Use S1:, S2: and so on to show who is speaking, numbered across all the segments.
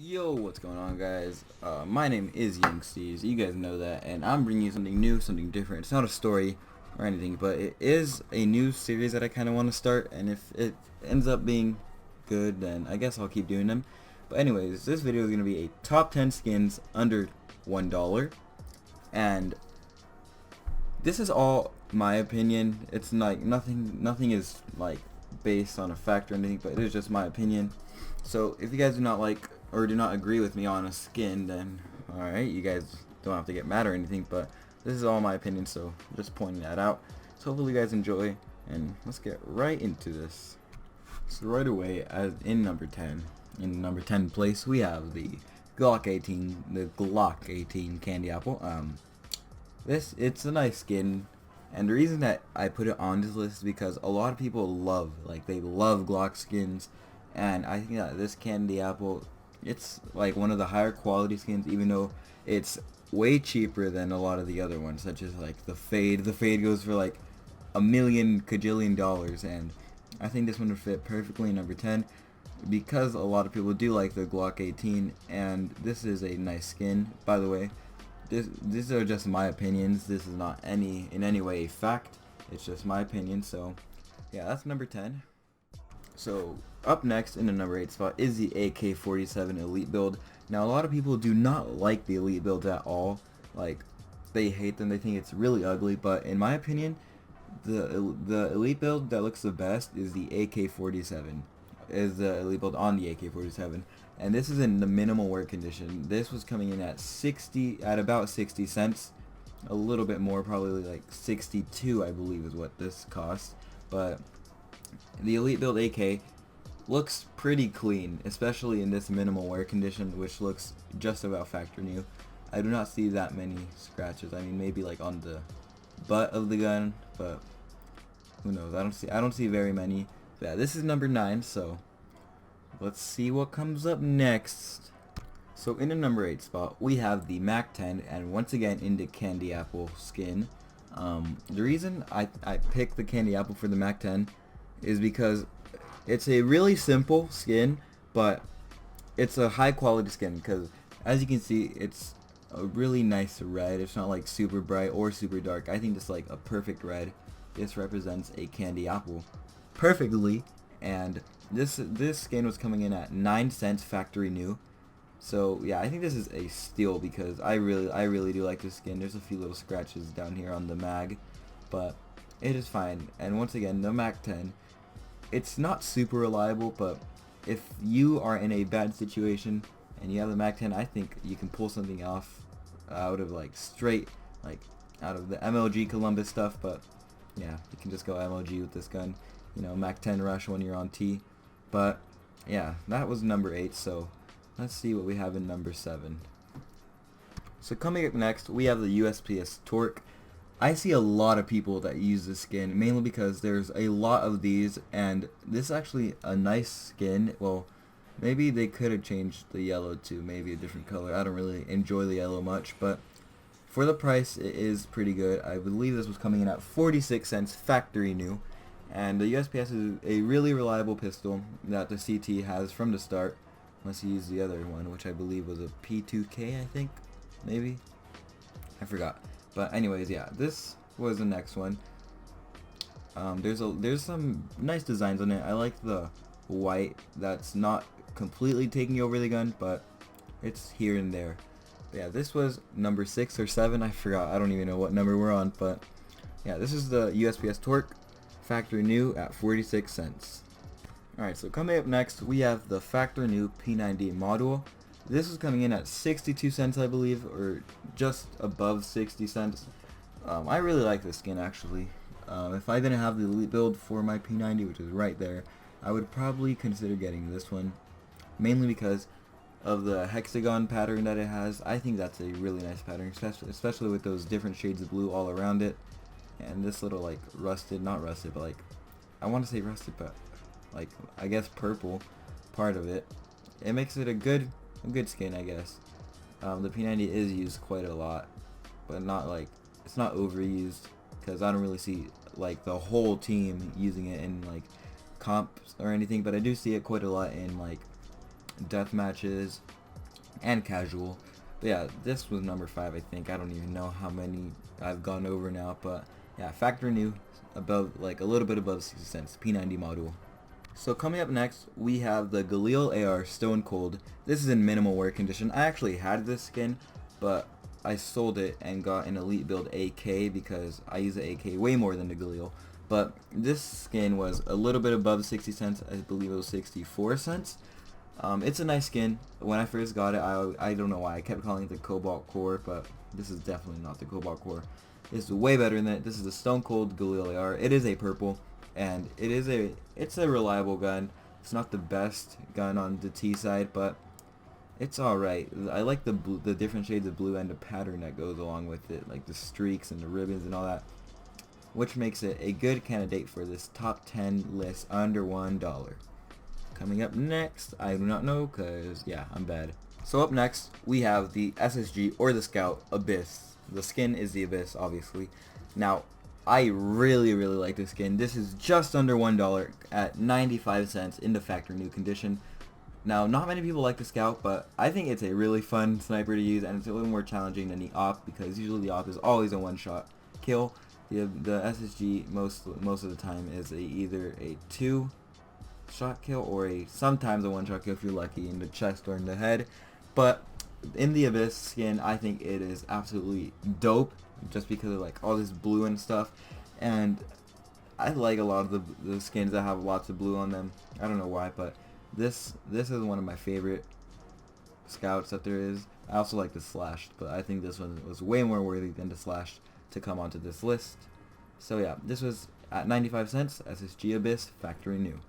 S1: Yo, what's going on, guys? My name is Young Steezy. You guys know that, and I'm bringing you something new, something different. It's not a story or anything, but it is a new series that I kind of want to start, and if it ends up being good, then I guess I'll keep doing them. But anyways, this video is going to be a top 10 skins under $1, and this is all my opinion. It's like nothing is like based on a fact or anything, but it is just my opinion. So if you guys do not like or do not agree with me on a skin, then alright, you guys don't have to get mad or anything, but this is all my opinion, so just pointing that out. So hopefully you guys enjoy, and let's get right into this. So right away, as in number 10 place, we have the Glock 18 candy apple. It's a nice skin, and the reason that I put it on this list is because a lot of people love Glock skins, and I think that this candy apple, it's like one of the higher quality skins, even though it's way cheaper than a lot of the other ones, such as like the Fade. The Fade goes for like a million kajillion dollars, and I think this one would fit perfectly in number 10 because a lot of people do like the Glock 18, and this is a nice skin. By the way, these are just my opinions. This is not in any way a fact. It's just my opinion. So yeah, that's number 10. So up next in the number 8 spot is the AK-47 Elite build. Now a lot of people do not like the Elite builds at all. Like, they hate them, they think it's really ugly, but in my opinion, the Elite build that looks the best is the AK-47. Is the Elite build on the AK-47. And this is in the minimal wear condition. This was coming in at about 60 cents. A little bit more, probably like 62 I believe is what this costs. But the Elite build AK looks pretty clean, especially in this minimal wear condition, which looks just about factory new. I do not see that many scratches. I mean, maybe like on the butt of the gun, but who knows? I don't see very many. But yeah, this is number 9, so let's see what comes up next. So in the number 8 spot, we have the Mac 10, and once again in the candy apple skin. The reason I picked the candy apple for the Mac 10 is because it's a really simple skin, but it's a high quality skin because, as you can see, it's a really nice red. It's not like super bright or super dark. I think it's like a perfect red. This represents a candy apple perfectly, and this skin was coming in at 9 cents factory new. So yeah, I think this is a steal because I really do like this skin. There's a few little scratches down here on the mag, but it is fine. And once again, the Mac 10, it's not super reliable, but if you are in a bad situation and you have the Mac 10, I think you can pull something off out of like out of the MLG Columbus stuff. But yeah, you can just go MLG with this gun, you know, Mac 10 rush when you're on T. But yeah, that was number 8, so let's see what we have in number 7. So coming up next, we have the USPS Torque. I see a lot of people that use this skin, mainly because there's a lot of these, and this is actually a nice skin. Well, maybe they could have changed the yellow to maybe a different color. I don't really enjoy the yellow much, but for the price, it is pretty good. I believe this was coming in at 46 cents factory new, and the USPS is a really reliable pistol that the CT has from the start, unless you use the other one, which I believe was a P2K, I think, maybe? I forgot. But anyways, yeah, this was the next one. There's some nice designs on it. I like the white that's not completely taking over the gun, but it's here and there. But yeah, this was number 6 or 7. I forgot. I don't even know what number we're on. But yeah, this is the USPS Torque factory new at 46 cents. Alright, so coming up next, we have the factory new P90 module. This is coming in at 62 cents, I believe, or just above 60 cents. I really like this skin, actually. If I didn't have the Elite build for my P90, which is right there, I would probably consider getting this one, mainly because of the hexagon pattern that it has. I think that's a really nice pattern, especially with those different shades of blue all around it, and this little like not rusted, but like, I want to say rusted, but like, I guess purple part of it. It makes it a good skin, I guess. The P90 is used quite a lot, but not like, it's not overused, because I don't really see like the whole team using it in like comps or anything, but I do see it quite a lot in like death matches and casual. But yeah, this was number 5, I think. I don't even know how many I've gone over now, but yeah, factory new, above, like a little bit above 60 cents, P90 module. So coming up next, we have the Galil AR Stone Cold. This is in minimal wear condition. I actually had this skin, but I sold it and got an Elite Build AK because I use the AK way more than the Galil. But this skin was a little bit above 60 cents. I believe it was 64 cents. It's a nice skin. When I first got it, I don't know why I kept calling it the Cobalt Core, but this is definitely not the Cobalt Core. It's way better than that. This is the Stone Cold Galil AR. It is a purple, and it's a reliable gun. It's not the best gun on the T side, but it's alright. I like the different shades of blue and the pattern that goes along with it, like the streaks and the ribbons and all that, which makes it a good candidate for this top 10 list under $1. Coming up next, I do not know, cause yeah, I'm bad. So up next, we have the SSG or the Scout Abyss. The skin is the Abyss, obviously. Now, I really like this skin. This is just under $1 at 95 cents in the factory new condition. Now, not many people like the Scout, but I think it's a really fun sniper to use, and it's a little more challenging than the AWP, because usually the AWP is always a one-shot kill. The SSG most of the time is either a 2-shot kill or sometimes a 1-shot kill if you're lucky in the chest or in the head. But in the Abyss skin, I think it is absolutely dope, just because of like all this blue and stuff, and I like a lot of the skins that have lots of blue on them. I don't know why, but this is one of my favorite Scouts that there is. I also like the Slashed, but I think this one was way more worthy than the Slashed to come onto this list. So yeah, this was at 95 cents, SSG Abyss, factory new.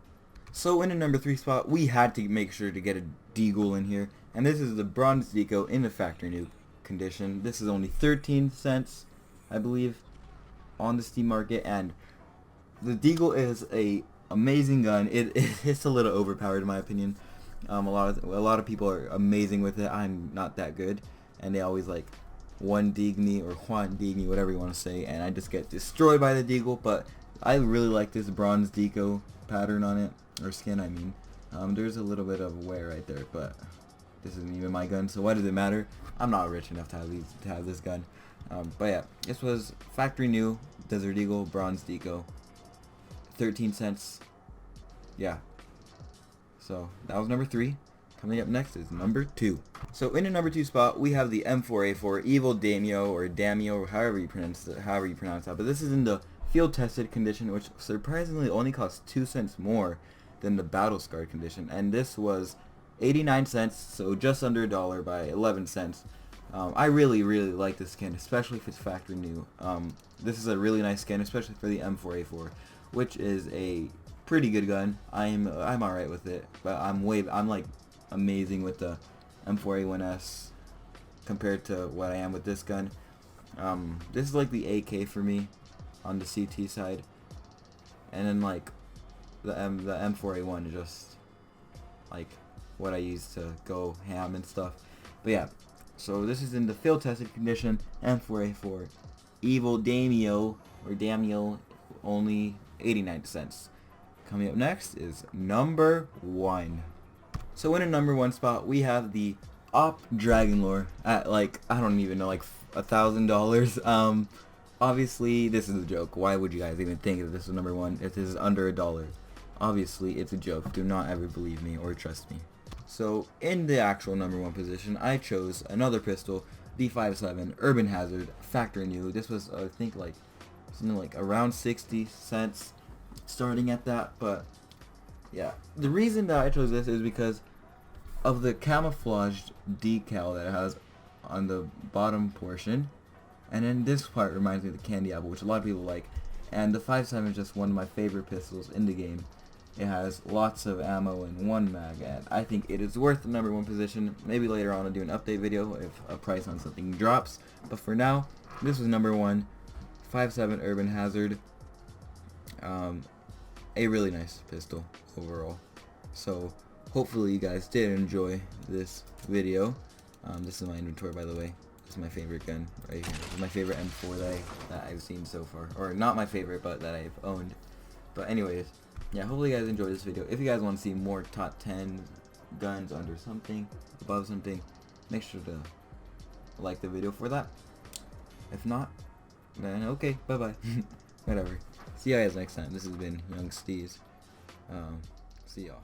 S1: So in the number 3 spot, we had to make sure to get a Deagle in here, and this is the Bronze Deco in the factory new condition. This is only 13 cents, I believe, on the Steam market, and the Deagle is a amazing gun. It's a little overpowered in my opinion. A lot of people are amazing with it. I'm not that good, and they always like one dig me or Juan dig me, whatever you want to say, and I just get destroyed by the Deagle. But I really like this Bronze Deco pattern on it, or skin I mean. There's a little bit of wear right there, but this isn't even my gun, so why does it matter? I'm not rich enough to have this gun. But yeah, this was factory new Desert Eagle Bronze Deco, 13 cents. Yeah, so that was number 3. Coming up next is number 2. So in the number 2 spot, we have the M4A4 Evil Daimyo, or Damio, however you pronounce that. But this is in the field tested condition, which surprisingly only costs 2 cents more than the battle scarred condition, and this was 89 cents, so just under $1 by 11 cents. I really like this skin, especially if it's factory new. This is a really nice skin, especially for the M4A4, which is a pretty good gun. I'm alright with it, but I'm like amazing with the M4A1S compared to what I am with this gun. This is like the AK for me on the CT side, and then like the M4A1 is just like what I use to go ham and stuff. But yeah, so this is in the field tested condition, M4A4 Evil Daimyo, or Damio, only 89 cents. Coming up next is number 1. So in a number 1 spot, we have the Op Dragonlore at like, I don't even know, like $1,000. Obviously this is a joke. Why would you guys even think that this is number 1 if this is under $1? Obviously it's a joke. Do not ever believe me or trust me. So in the actual number 1 position, I chose another pistol, the 5.7 Urban Hazard factory new. This was I think like something like around 60 cents starting at that. But yeah, the reason that I chose this is because of the camouflaged decal that it has on the bottom portion, and then this part reminds me of the candy apple, which a lot of people like. And the 5.7 is just one of my favorite pistols in the game. It has lots of ammo in one mag, and I think it is worth the number 1 position. Maybe later on I'll do an update video if a price on something drops, but for now, this was number 1, 5.7 Urban Hazard. A really nice pistol overall. So hopefully you guys did enjoy this video. This is my inventory, by the way. This is my favorite gun right here. This is my favorite M4 that I've seen so far, or not my favorite, but that I've owned. But anyways, yeah, hopefully you guys enjoyed this video. If you guys want to see more top 10 guns under something, above something, make sure to like the video for that. If not, then okay, bye bye. Whatever. See you guys next time. This has been Young Steez. See y'all.